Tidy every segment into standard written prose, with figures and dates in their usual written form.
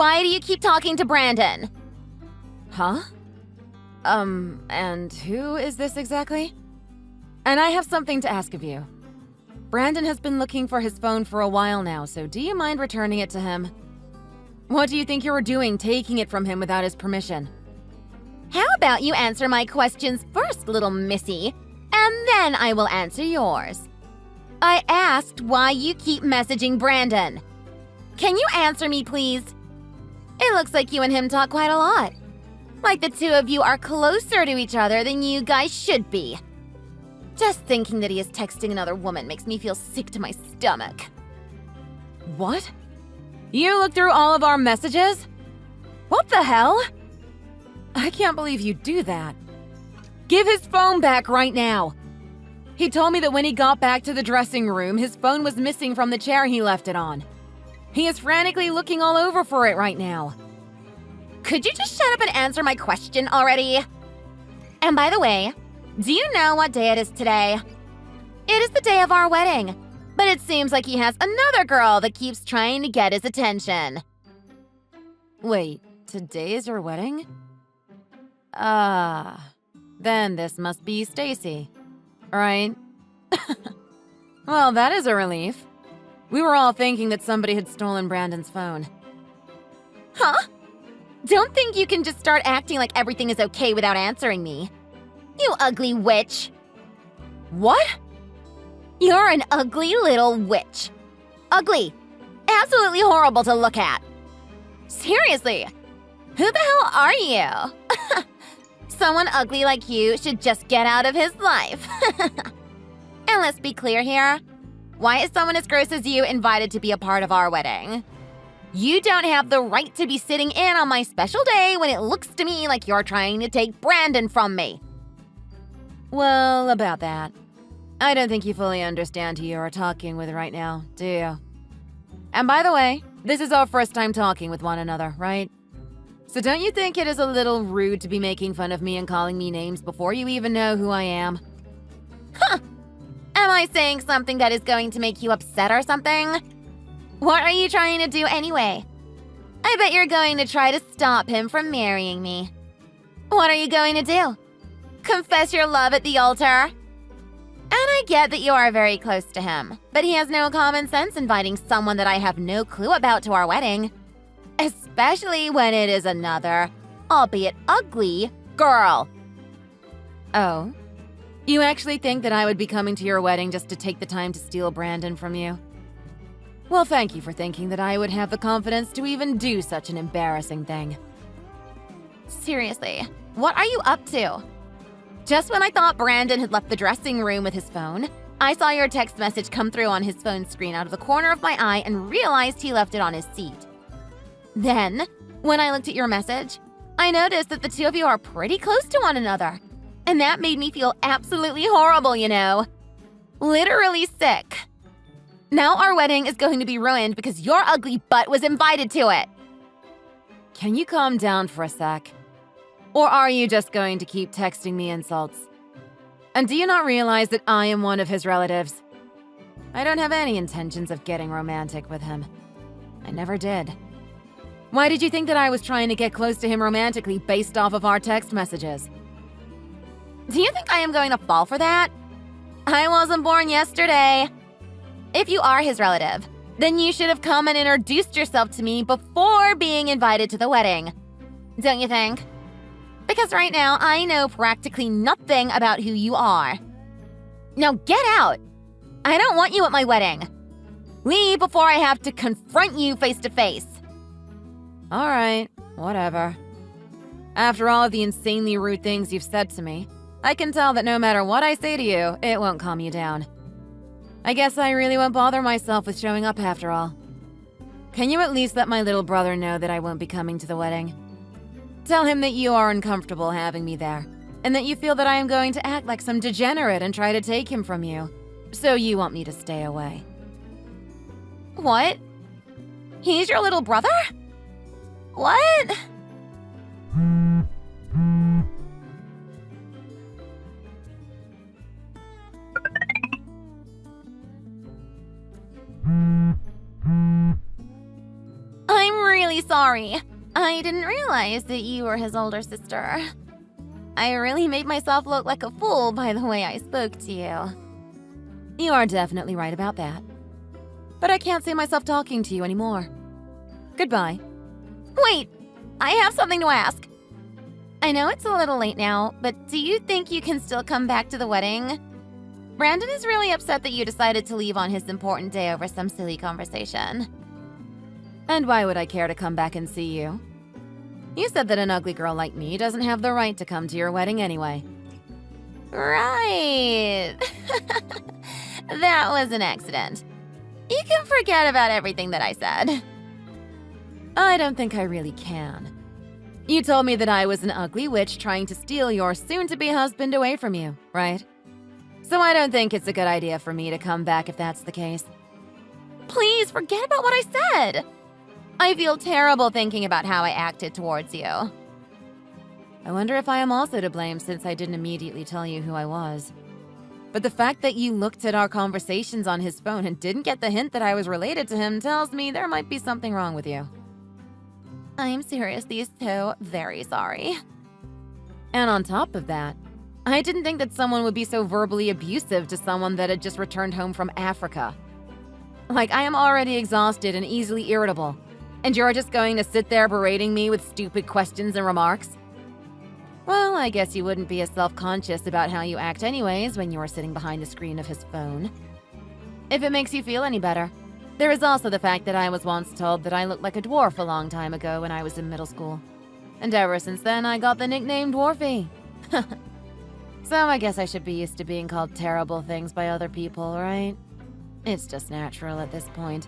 Why do you keep talking to Brandon? Huh? And who is this exactly? And I have something to ask of you. Brandon has been looking for his phone for a while now, so do you mind returning it to him? What do you think you were doing taking it from him without his permission? How about you answer my questions first, little missy, and then I will answer yours. I asked why you keep messaging Brandon. Can you answer me, please? It looks like you and him talk quite a lot. Like the two of you are closer to each other than you guys should be. Just thinking that he is texting another woman makes me feel sick to my stomach. What? You looked through all of our messages? What the hell? I can't believe you do that. Give his phone back right now. He told me that when he got back to the dressing room, his phone was missing from the chair he left it on. He is frantically looking all over for it right now. Could you just shut up and answer my question already? And by the way, do you know what day it is today? It is the day of our wedding, but it seems like he has another girl that keeps trying to get his attention. Wait, today is your wedding? Then this must be Stacy, right? Well, that is a relief. We were all thinking that somebody had stolen Brandon's phone. Huh? Don't think you can just start acting like everything is okay without answering me. You ugly witch. What? You're an ugly little witch. Ugly. Absolutely horrible to look at. Seriously, who the hell are you? Someone ugly like you should just get out of his life. And let's be clear here. Why is someone as gross as you invited to be a part of our wedding? You don't have the right to be sitting in on my special day when it looks to me like you're trying to take Brandon from me. Well, about that. I don't think you fully understand who you are talking with right now, do you? And by the way, this is our first time talking with one another, right? So don't you think it is a little rude to be making fun of me and calling me names before you even know who I am? Huh! Am I saying something that is going to make you upset or something? What are you trying to do anyway? I bet you're going to try to stop him from marrying me. What are you going to do? Confess your love at the altar? And I get that you are very close to him, but he has no common sense inviting someone that I have no clue about to our wedding. Especially when it is another, albeit ugly, girl. Oh? You actually think that I would be coming to your wedding just to take the time to steal Brandon from you? Well, thank you for thinking that I would have the confidence to even do such an embarrassing thing. Seriously, what are you up to? Just when I thought Brandon had left the dressing room with his phone, I saw your text message come through on his phone screen out of the corner of my eye and realized he left it on his seat. Then, when I looked at your message, I noticed that the two of you are pretty close to one another. And that made me feel absolutely horrible, you know. Literally sick. Now our wedding is going to be ruined because your ugly butt was invited to it. Can you calm down for a sec? Or are you just going to keep texting me insults? And do you not realize that I am one of his relatives? I don't have any intentions of getting romantic with him. I never did. Why did you think that I was trying to get close to him romantically based off of our text messages? Do you think I am going to fall for that? I wasn't born yesterday. If you are his relative, then you should have come and introduced yourself to me before being invited to the wedding. Don't you think? Because right now, I know practically nothing about who you are. Now get out! I don't want you at my wedding. Leave before I have to confront you face to face. All right, whatever. After all of the insanely rude things you've said to me, I can tell that no matter what I say to you, it won't calm you down. I guess I really won't bother myself with showing up after all. Can you at least let my little brother know that I won't be coming to the wedding? Tell him that you are uncomfortable having me there, and that you feel that I am going to act like some degenerate and try to take him from you, so you want me to stay away. What? He's your little brother? What? I'm really sorry. I didn't realize that you were his older sister. I really made myself look like a fool by the way I spoke to you. You are definitely right about that. But I can't see myself talking to you anymore. Goodbye. Wait, I have something to ask. I know it's a little late now, but do you think you can still come back to the wedding? Brandon is really upset that you decided to leave on his important day over some silly conversation. And why would I care to come back and see you? You said that an ugly girl like me doesn't have the right to come to your wedding anyway. Right. That was an accident. You can forget about everything that I said. I don't think I really can. You told me that I was an ugly witch trying to steal your soon-to-be husband away from you, right? So I don't think it's a good idea for me to come back if that's the case. Please forget about what I said. I feel terrible thinking about how I acted towards you. I wonder if I am also to blame since I didn't immediately tell you who I was. But the fact that you looked at our conversations on his phone and didn't get the hint that I was related to him tells me there might be something wrong with you. I'm seriously so very sorry. And on top of that, I didn't think that someone would be so verbally abusive to someone that had just returned home from Africa. Like, I am already exhausted and easily irritable, and you're just going to sit there berating me with stupid questions and remarks? Well, I guess you wouldn't be as self-conscious about how you act anyways when you were sitting behind the screen of his phone. If it makes you feel any better, there is also the fact that I was once told that I looked like a dwarf a long time ago when I was in middle school. And ever since then, I got the nickname Dwarfy. So I guess I should be used to being called terrible things by other people, right? It's just natural at this point.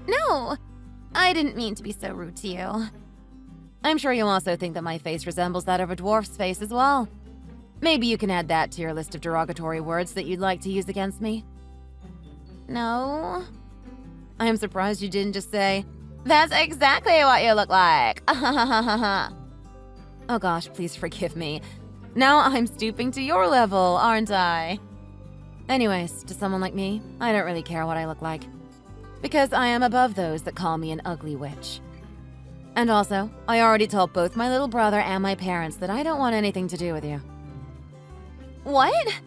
No, I didn't mean to be so rude to you. I'm sure you also think that my face resembles that of a dwarf's face as well. Maybe you can add that to your list of derogatory words that you'd like to use against me. No. I am surprised you didn't just say, "That's exactly what you look like." oh gosh, please forgive me. Now I'm stooping to your level, aren't I? Anyways, to someone like me, I don't really care what I look like. Because I am above those that call me an ugly witch. And also, I already told both my little brother and my parents that I don't want anything to do with you. What?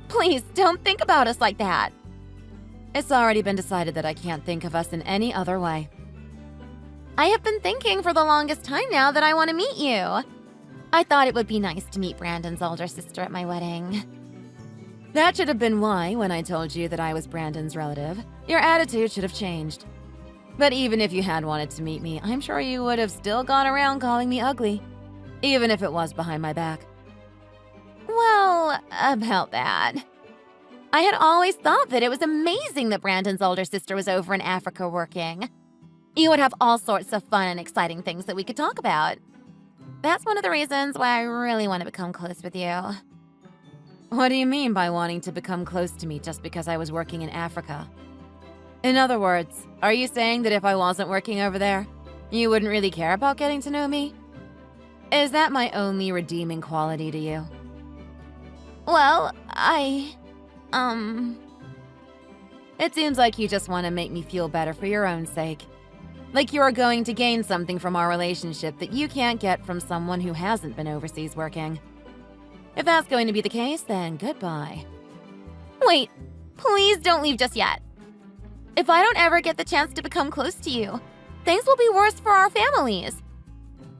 Please, don't think about us like that. It's already been decided that I can't think of us in any other way. I have been thinking for the longest time now that I want to meet you. I thought it would be nice to meet Brandon's older sister at my wedding. That should have been why, when I told you that I was Brandon's relative, your attitude should have changed. But even if you had wanted to meet me, I'm sure you would have still gone around calling me ugly, even if it was behind my back. Well, about that. I had always thought that it was amazing that Brandon's older sister was over in Africa working. You would have all sorts of fun and exciting things that we could talk about. That's one of the reasons why I really want to become close with you. What do you mean by wanting to become close to me just because I was working in Africa? In other words, are you saying that if I wasn't working over there, you wouldn't really care about getting to know me? Is that my only redeeming quality to you? Well, It seems like you just want to make me feel better for your own sake. Like you are going to gain something from our relationship that you can't get from someone who hasn't been overseas working. If that's going to be the case, then goodbye. Wait, please don't leave just yet. If I don't ever get the chance to become close to you, things will be worse for our families.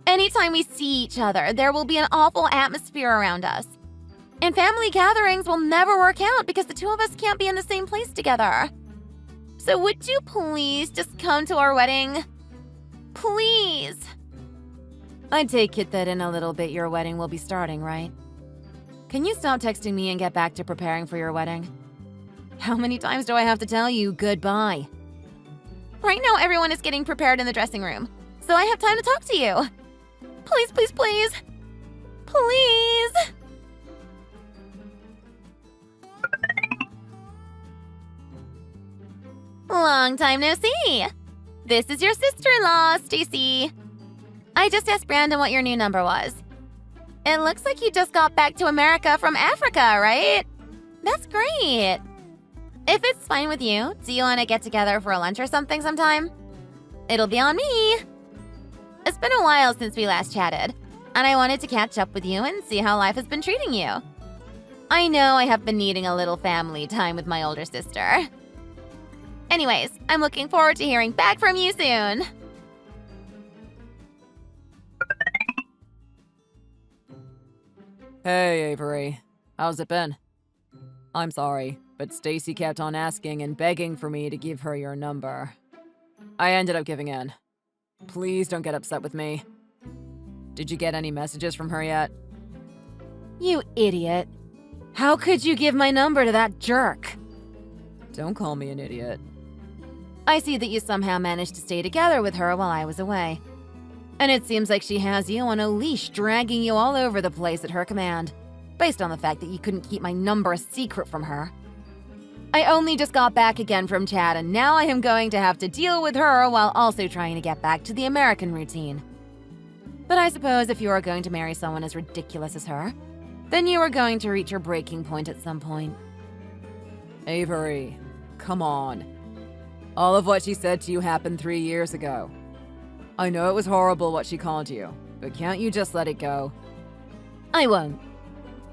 Anytime we see each other, there will be an awful atmosphere around us. And family gatherings will never work out because the two of us can't be in the same place together. So would you please just come to our wedding? Please. I take it that in a little bit your wedding will be starting, right? Can you stop texting me and get back to preparing for your wedding? How many times do I have to tell you goodbye? Right now everyone is getting prepared in the dressing room, so I have time to talk to you. Please, please, please. Please. Long time no see. This is your sister-in-law, Stacy. I just asked Brandon what your new number was. It looks like you just got back to America from Africa, right? That's great. If it's fine with you, do you want to get together for a lunch or something sometime? It'll be on me. It's been a while since we last chatted, and I wanted to catch up with you and see how life has been treating you. I know I have been needing a little family time with my older sister. Anyways, I'm looking forward to hearing back from you soon. Hey, Avery. How's it been? I'm sorry, but Stacy kept on asking and begging for me to give her your number. I ended up giving in. Please don't get upset with me. Did you get any messages from her yet? You idiot. How could you give my number to that jerk? Don't call me an idiot. I see that you somehow managed to stay together with her while I was away. And it seems like she has you on a leash, dragging you all over the place at her command, based on the fact that you couldn't keep my number a secret from her. I only just got back again from Chad, and now I am going to have to deal with her while also trying to get back to the American routine. But I suppose if you are going to marry someone as ridiculous as her, then you are going to reach your breaking point at some point. Avery, come on. All of what she said to you happened 3 years ago. I know it was horrible what she called you, but can't you just let it go? I won't.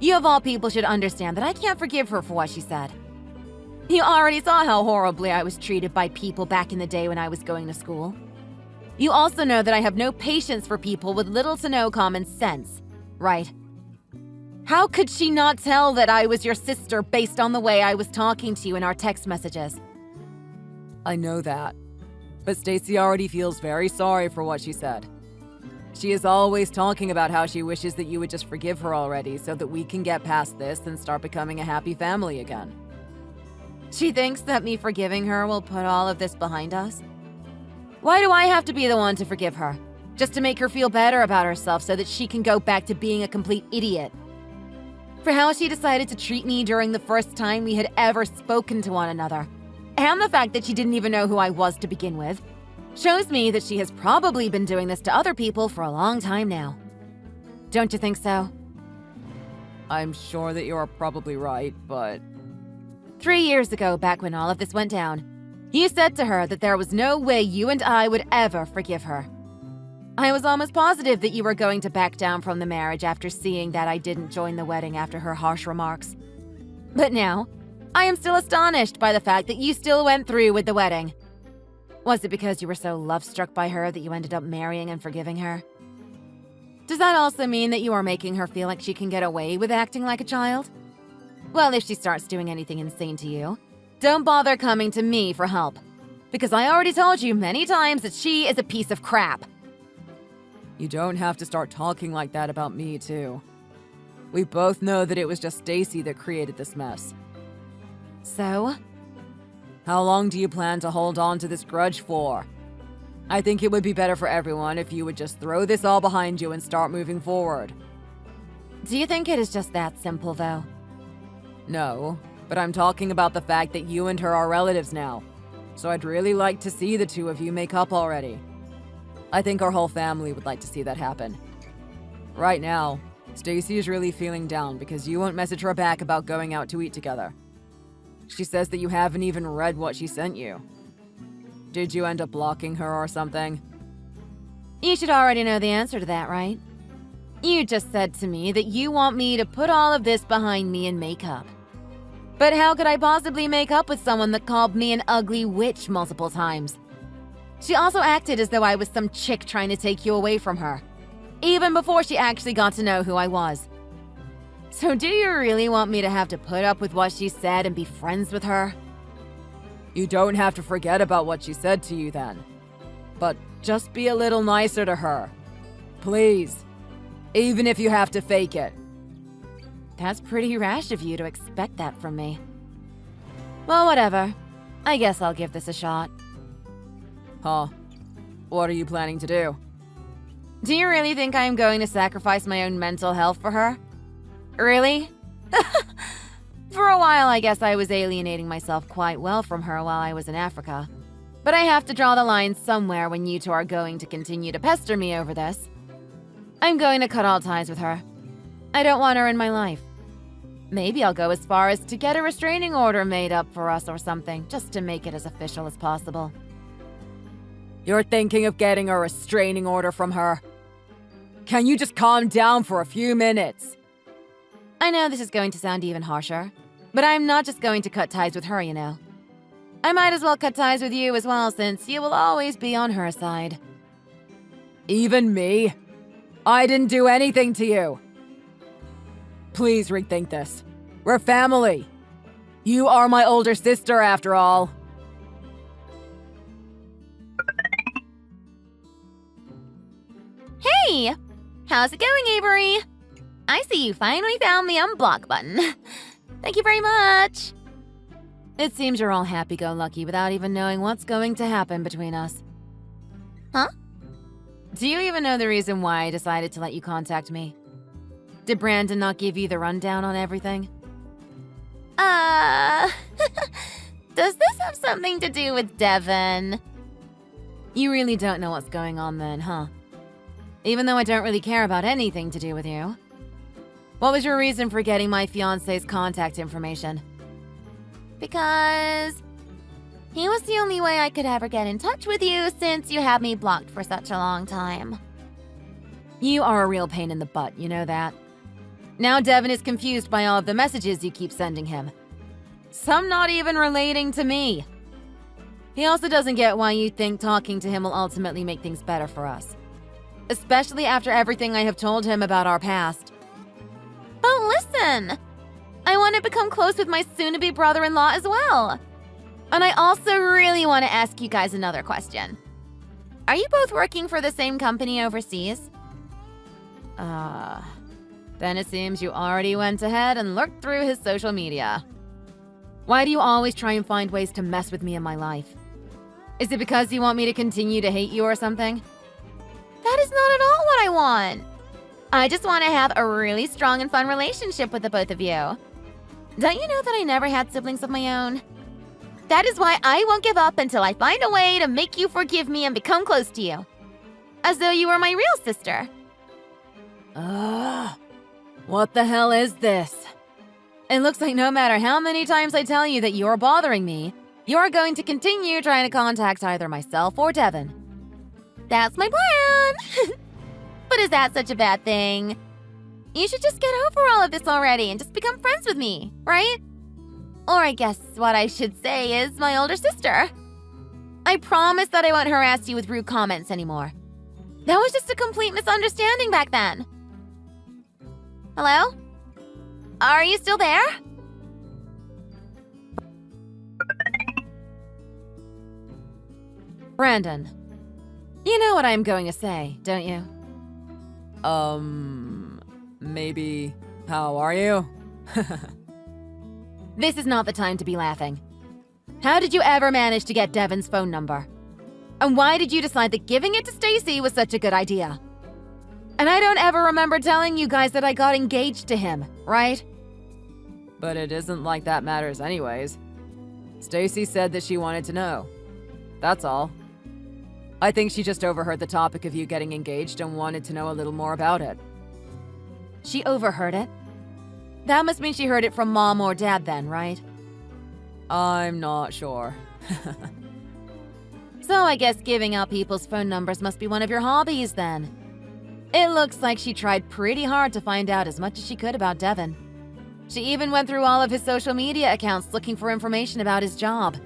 You of all people should understand that I can't forgive her for what she said. You already saw how horribly I was treated by people back in the day when I was going to school. You also know that I have no patience for people with little to no common sense, right? How could she not tell that I was your sister based on the way I was talking to you in our text messages? I know that. But Stacy already feels very sorry for what she said. She is always talking about how she wishes that you would just forgive her already so that we can get past this and start becoming a happy family again. She thinks that me forgiving her will put all of this behind us? Why do I have to be the one to forgive her? Just to make her feel better about herself so that she can go back to being a complete idiot? For how she decided to treat me during the first time we had ever spoken to one another, and the fact that she didn't even know who I was to begin with, shows me that she has probably been doing this to other people for a long time now. Don't you think so? I'm sure that you are probably right, but 3 years ago, back when all of this went down, you said to her that there was no way you and I would ever forgive her. I was almost positive that you were going to back down from the marriage after seeing that I didn't join the wedding after her harsh remarks. But now, I am still astonished by the fact that you still went through with the wedding. Was it because you were so love-struck by her that you ended up marrying and forgiving her? Does that also mean that you are making her feel like she can get away with acting like a child? Well, if she starts doing anything insane to you, don't bother coming to me for help, because I already told you many times that she is a piece of crap. you don't have to start talking like that about me, too. We both know that it was just Stacy that created this mess. So? How long do you plan to hold on to this grudge for? I think it would be better for everyone if you would just throw this all behind you and start moving forward. Do you think it is just that simple, though? No, but I'm talking about the fact that you and her are relatives now. So I'd really like to see the two of you make up already. I think our whole family would like to see that happen. Right now, Stacy is really feeling down because you won't message her back about going out to eat together. She says that you haven't even read what she sent you. Did you end up blocking her or something? You should already know the answer to that, right? You just said to me that you want me to put all of this behind me and make up. But how could I possibly make up with someone that called me an ugly witch multiple times? She also acted as though I was some chick trying to take you away from her, even before she actually got to know who I was. So do you really want me to have to put up with what she said and be friends with her? You don't have to forget about what she said to you then. But just be a little nicer to her. Please. Even if you have to fake it. That's pretty rash of you to expect that from me. Well, whatever. I guess I'll give this a shot. Huh? What are you planning to do? Do you really think I'm going to sacrifice my own mental health for her? Really? For a while, I guess I was alienating myself quite well from her while I was in Africa. But I have to draw the line somewhere when you two are going to continue to pester me over this. I'm going to cut all ties with her. I don't want her in my life. Maybe I'll go as far as to get a restraining order made up for us or something, just to make it as official as possible. You're thinking of getting a restraining order from her. Can you just calm down for a few minutes? I know this is going to sound even harsher, but I'm not just going to cut ties with her, you know. I might as well cut ties with you as well, since you will always be on her side. Even me? I didn't do anything to you. Please rethink this. We're family. You are my older sister, after all. Hey! How's it going, Avery? I see you finally found the unblock button. Thank you very much. It seems you're all happy-go-lucky without even knowing what's going to happen between us. Huh? Do you even know the reason why I decided to let you contact me? Did Brandon not give you the rundown on everything? Does this have something to do with Devin? You really don't know what's going on then, huh? Even though I don't really care about anything to do with you. What was your reason for getting my fiancé's contact information? Because he was the only way I could ever get in touch with you since you had me blocked for such a long time. You are a real pain in the butt, you know that? Now Devin is confused by all of the messages you keep sending him. Some not even relating to me. He also doesn't get why you think talking to him will ultimately make things better for us. Especially after everything I have told him about our past. But listen! I want to become close with my soon-to-be brother-in-law as well. And I also really want to ask you guys another question. Are you both working for the same company overseas? Then it seems you already went ahead and looked through his social media. Why do you always try and find ways to mess with me in my life? Is it because you want me to continue to hate you or something? That is not at all what I want. I just want to have a really strong and fun relationship with the both of you. Don't you know that I never had siblings of my own? That is why I won't give up until I find a way to make you forgive me and become close to you. As though you were my real sister. What the hell is this? It looks like no matter how many times I tell you that you're bothering me, you're going to continue trying to contact either myself or Devin. That's my plan! But is that such a bad thing? You should just get over all of this already and just become friends with me, right? Or I guess what I should say is my older sister. I promise that I won't harass you with rude comments anymore. That was just a complete misunderstanding back then. Hello? Are you still there? Brandon, you know what I'm going to say, don't you? Maybe. How are you? This is not the time to be laughing. How did you ever manage to get Devin's phone number? And why did you decide that giving it to Stacy was such a good idea? And I don't ever remember telling you guys that I got engaged to him, right? But it isn't like that matters anyways. Stacy said that she wanted to know. That's all. I think she just overheard the topic of you getting engaged and wanted to know a little more about it. She overheard it? That must mean she heard it from Mom or Dad then, right? I'm not sure. So I guess giving out people's phone numbers must be one of your hobbies then. It looks like she tried pretty hard to find out as much as she could about Devin. She even went through all of his social media accounts looking for information about his job.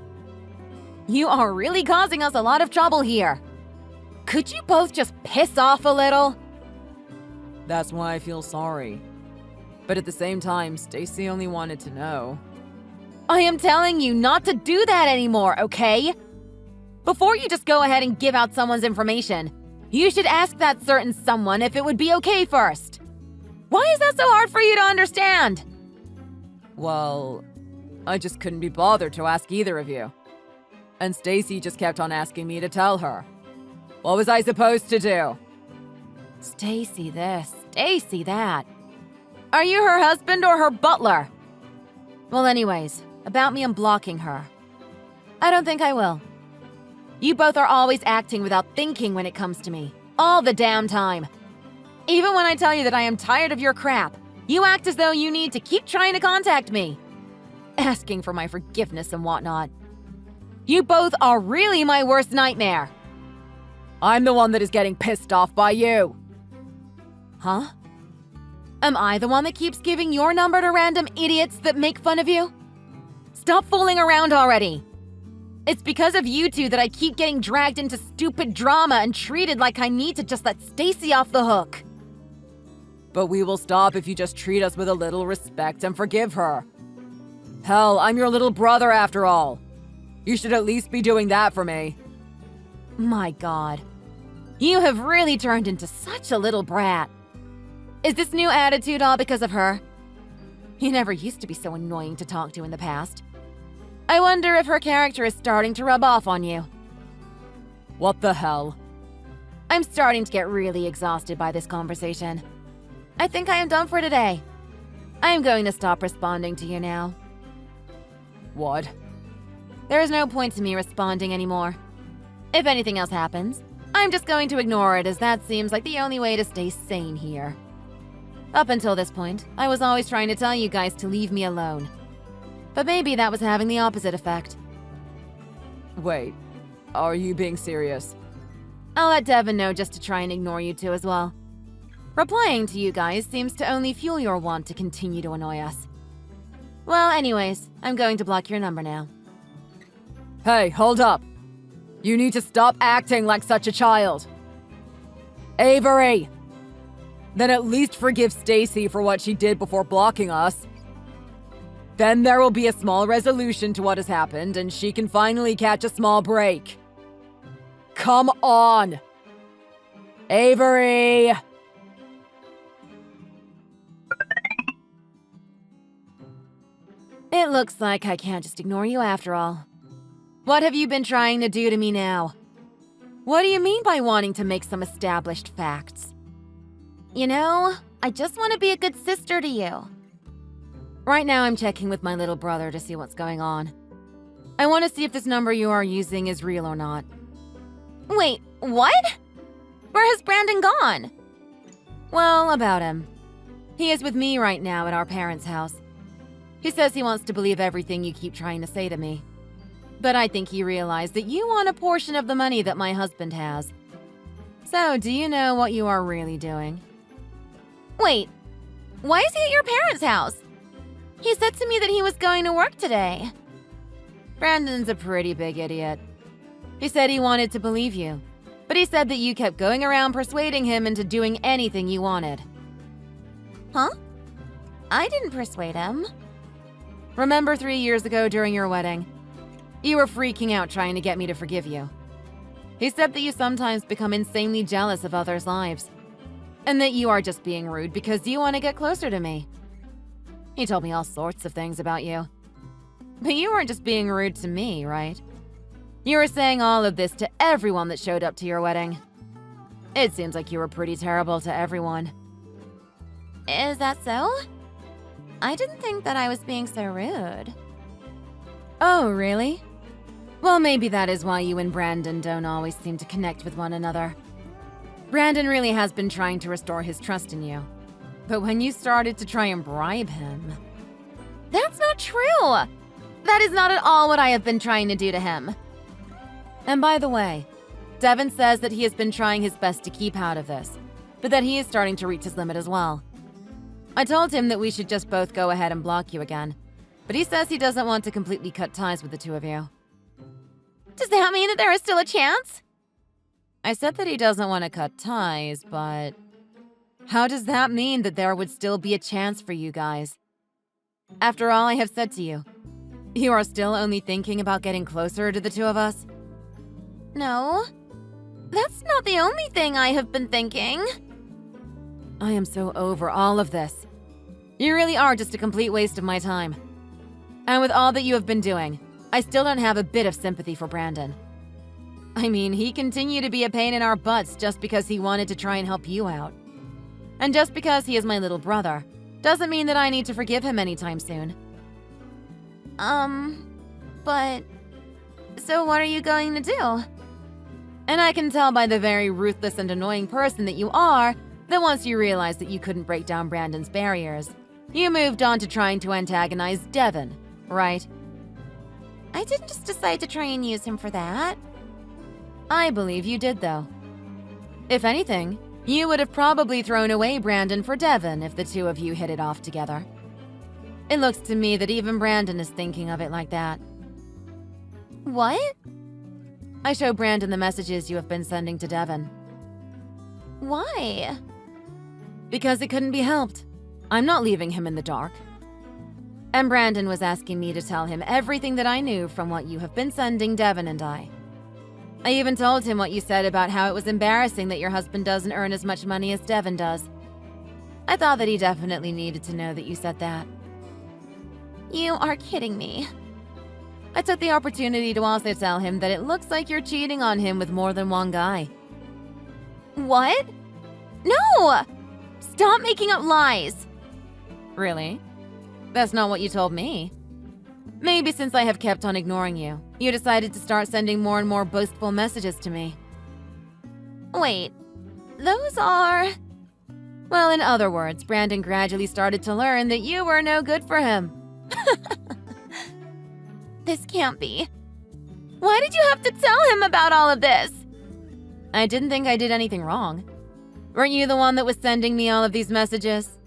You are really causing us a lot of trouble here. Could you both just piss off a little? That's why I feel sorry. But at the same time, Stacy only wanted to know. I am telling you not to do that anymore, okay? Before you just go ahead and give out someone's information, you should ask that certain someone if it would be okay first. Why is that so hard for you to understand? Well, I just couldn't be bothered to ask either of you. And Stacy just kept on asking me to tell her. What was I supposed to do? Stacy this, Stacy that. Are you her husband or her butler? Well, anyways, about me unblocking her. I don't think I will. You both are always acting without thinking when it comes to me. All the damn time. Even when I tell you that I am tired of your crap, you act as though you need to keep trying to contact me. Asking for my forgiveness and whatnot. You both are really my worst nightmare. I'm the one that is getting pissed off by you. Huh? Am I the one that keeps giving your number to random idiots that make fun of you? Stop fooling around already. It's because of you two that I keep getting dragged into stupid drama and treated like I need to just let Stacy off the hook. But we will stop if you just treat us with a little respect and forgive her. Hell, I'm your little brother after all. You should at least be doing that for me. My God. You have really turned into such a little brat. Is this new attitude all because of her? You never used to be so annoying to talk to in the past. I wonder if her character is starting to rub off on you. What the hell? I'm starting to get really exhausted by this conversation. I think I am done for today. I am going to stop responding to you now. What? There is no point to me responding anymore. If anything else happens, I'm just going to ignore it, as that seems like the only way to stay sane here. Up until this point, I was always trying to tell you guys to leave me alone. But maybe that was having the opposite effect. Wait, are you being serious? I'll let Devin know just to try and ignore you two as well. Replying to you guys seems to only fuel your want to continue to annoy us. Well, anyways, I'm going to block your number now. Hey, hold up. You need to stop acting like such a child. Avery! Then at least forgive Stacy for what she did before blocking us. Then there will be a small resolution to what has happened, and she can finally catch a small break. Come on! Avery! It looks like I can't just ignore you after all. What have you been trying to do to me now? What do you mean by wanting to make some established facts? You know, I just want to be a good sister to you. Right now I'm checking with my little brother to see what's going on. I want to see if this number you are using is real or not. Wait, what? Where has Brandon gone? Well, about him. He is with me right now at our parents' house. He says he wants to believe everything you keep trying to say to me. But I think he realized that you want a portion of the money that my husband has. So, do you know what you are really doing? Wait, why is he at your parents' house? He said to me that he was going to work today. Brandon's a pretty big idiot. He said he wanted to believe you, but he said that you kept going around persuading him into doing anything you wanted. Huh? I didn't persuade him. Remember 3 years ago during your wedding? You were freaking out trying to get me to forgive you. He said that you sometimes become insanely jealous of others' lives, and that you are just being rude because you want to get closer to me. He told me all sorts of things about you. But you weren't just being rude to me, right? You were saying all of this to everyone that showed up to your wedding. It seems like you were pretty terrible to everyone. Is that so? I didn't think that I was being so rude. Oh, really? Well, maybe that is why you and Brandon don't always seem to connect with one another. Brandon really has been trying to restore his trust in you. But when you started to try and bribe him... That's not true! That is not at all what I have been trying to do to him. And by the way, Devin says that he has been trying his best to keep out of this, but that he is starting to reach his limit as well. I told him that we should just both go ahead and block you again, but he says he doesn't want to completely cut ties with the two of you. Does that mean that there is still a chance? I said that he doesn't want to cut ties, but... How does that mean that there would still be a chance for you guys? After all I have said to you, you are still only thinking about getting closer to the two of us? No. That's not the only thing I have been thinking. I am so over all of this. You really are just a complete waste of my time. And with all that you have been doing, I still don't have a bit of sympathy for Brandon. I mean, he continued to be a pain in our butts just because he wanted to try and help you out. And just because he is my little brother, doesn't mean that I need to forgive him anytime soon. But... So what are you going to do? And I can tell by the very ruthless and annoying person that you are, that once you realized that you couldn't break down Brandon's barriers, you moved on to trying to antagonize Devin, right? I didn't just decide to try and use him for that. I believe you did, though. If anything, you would have probably thrown away Brandon for Devin if the two of you hit it off together. It looks to me that even Brandon is thinking of it like that. What? I show Brandon the messages you have been sending to Devin. Why? Because it couldn't be helped. I'm not leaving him in the dark. And Brandon was asking me to tell him everything that I knew from what you have been sending Devin and I. I even told him what you said about how it was embarrassing that your husband doesn't earn as much money as Devin does. I thought that he definitely needed to know that you said that. You are kidding me. I took the opportunity to also tell him that it looks like you're cheating on him with more than one guy. What? No! Stop making up lies! Really? That's not what you told me. Maybe since I have kept on ignoring you, you decided to start sending more and more boastful messages to me. Wait, those are… Well, in other words, Brandon gradually started to learn that you were no good for him. This can't be. Why did you have to tell him about all of this? I didn't think I did anything wrong. Weren't you the one that was sending me all of these messages?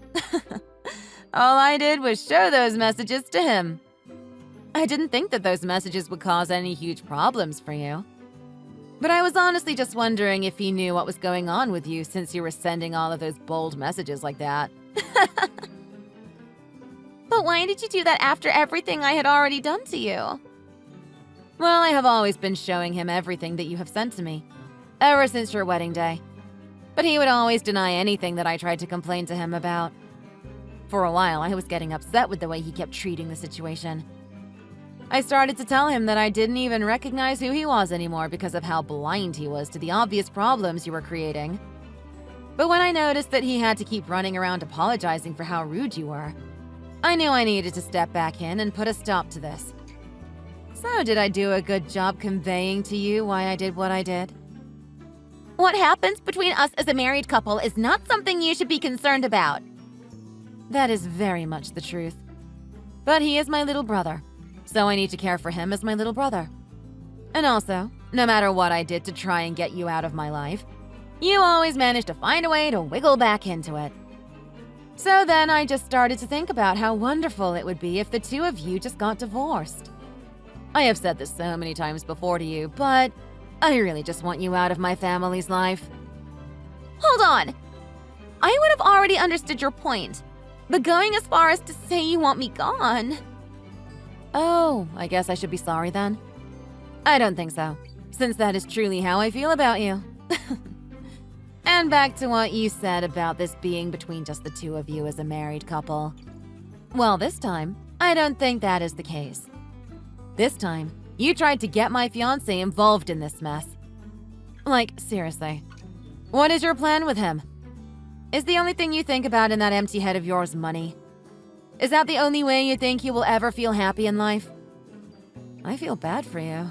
All I did was show those messages to him. I didn't think that those messages would cause any huge problems for you. But I was honestly just wondering if he knew what was going on with you since you were sending all of those bold messages like that. But why did you do that after everything I had already done to you? Well, I have always been showing him everything that you have sent to me, ever since your wedding day. But he would always deny anything that I tried to complain to him about. For a while, I was getting upset with the way he kept treating the situation. I started to tell him that I didn't even recognize who he was anymore because of how blind he was to the obvious problems you were creating. But when I noticed that he had to keep running around apologizing for how rude you were, I knew I needed to step back in and put a stop to this. So did I do a good job conveying to you why I did what I did? What happens between us as a married couple is not something you should be concerned about. That is very much the truth. But he is my little brother, so I need to care for him as my little brother. And also, no matter what I did to try and get you out of my life, you always managed to find a way to wiggle back into it. So then I just started to think about how wonderful it would be if the two of you just got divorced. I have said this so many times before to you, but I really just want you out of my family's life. Hold on! I would have already understood your point, but going as far as to say you want me gone… Oh, I guess I should be sorry then? I don't think so, since that is truly how I feel about you. And back to what you said about this being between just the two of you as a married couple. Well, this time, I don't think that is the case. This time, you tried to get my fiancé involved in this mess. Like, seriously, what is your plan with him? Is the only thing you think about in that empty head of yours money? Is that the only way you think you will ever feel happy in life? I feel bad for you.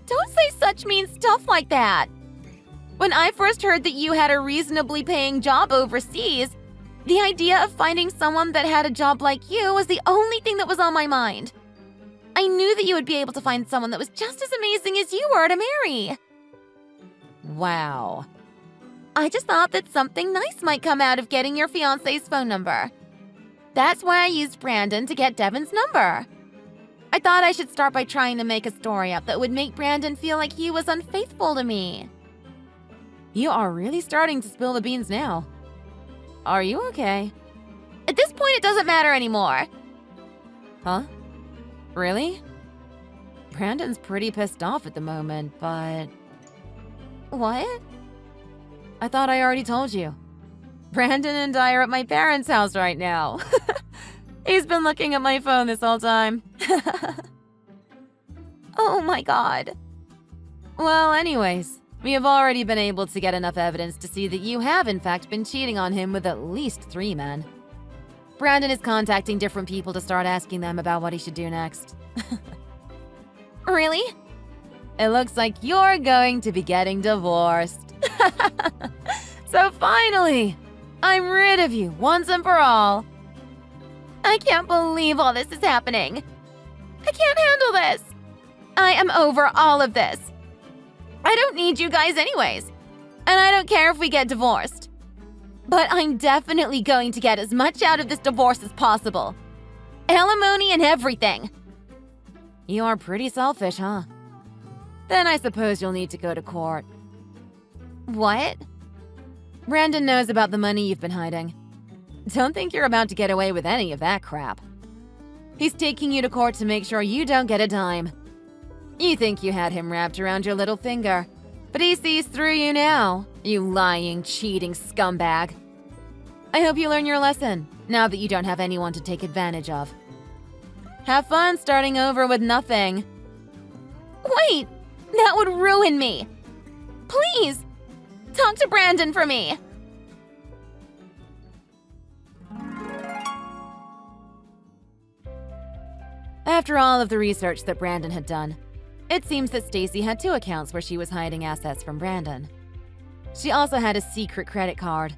Don't say such mean stuff like that! When I first heard that you had a reasonably paying job overseas, the idea of finding someone that had a job like you was the only thing that was on my mind. I knew that you would be able to find someone that was just as amazing as you were to marry. Wow. I just thought that something nice might come out of getting your fiancé's phone number. That's why I used Brandon to get Devin's number. I thought I should start by trying to make a story up that would make Brandon feel like he was unfaithful to me. You are really starting to spill the beans now. Are you okay? At this point, it doesn't matter anymore. Huh? Really? Brandon's pretty pissed off at the moment, but… What? I thought I already told you. Brandon and I are at my parents' house right now. He's been looking at my phone this whole time. Oh my god. Well, anyways, we have already been able to get enough evidence to see that you have in fact been cheating on him with at least 3 men. Brandon is contacting different people to start asking them about what he should do next. Really? It looks like you're going to be getting divorced. So finally, I'm rid of you once and for all. I can't believe all this is happening. I can't handle this. I am over all of this. I don't need you guys anyways. And I don't care if we get divorced. But I'm definitely going to get as much out of this divorce as possible. Alimony and everything. You are pretty selfish, huh? Then I suppose you'll need to go to court. What? Brandon knows about the money you've been hiding. Don't think you're about to get away with any of that crap. He's taking you to court to make sure you don't get a dime. You think you had him wrapped around your little finger, but he sees through you now, you lying, cheating scumbag. I hope you learn your lesson, now that you don't have anyone to take advantage of. Have fun starting over with nothing. Wait! That would ruin me! Please! Talk to Brandon for me! After all of the research that Brandon had done, it seems that Stacy had 2 accounts where she was hiding assets from Brandon. She also had a secret credit card.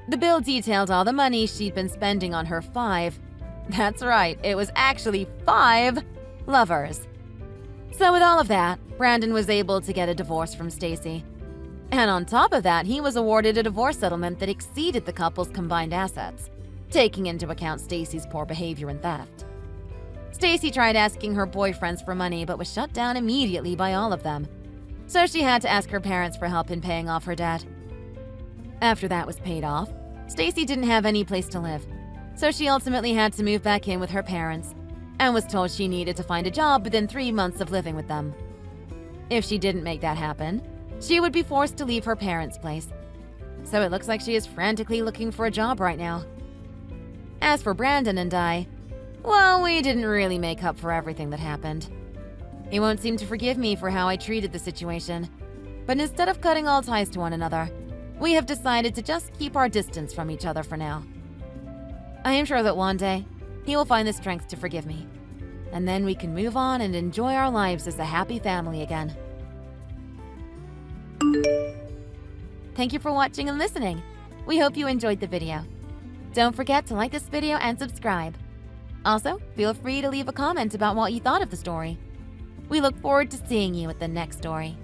The bill detailed all the money she'd been spending on her 5, that's right, it was actually 5 lovers. So with all of that, Brandon was able to get a divorce from Stacy. And on top of that, he was awarded a divorce settlement that exceeded the couple's combined assets, taking into account Stacy's poor behavior and theft. Stacy tried asking her boyfriends for money but was shut down immediately by all of them. So she had to ask her parents for help in paying off her debt. After that was paid off, Stacy didn't have any place to live, so she ultimately had to move back in with her parents and was told she needed to find a job within 3 months of living with them. If she didn't make that happen, she would be forced to leave her parents' place. So it looks like she is frantically looking for a job right now. As for Brandon and I, well, we didn't really make up for everything that happened. He won't seem to forgive me for how I treated the situation, but instead of cutting all ties to one another, we have decided to just keep our distance from each other for now. I am sure that one day, he will find the strength to forgive me, and then we can move on and enjoy our lives as a happy family again. Thank you for watching and listening. We hope you enjoyed the video. Don't forget to like this video and subscribe. Also, feel free to leave a comment about what you thought of the story. We look forward to seeing you at the next story.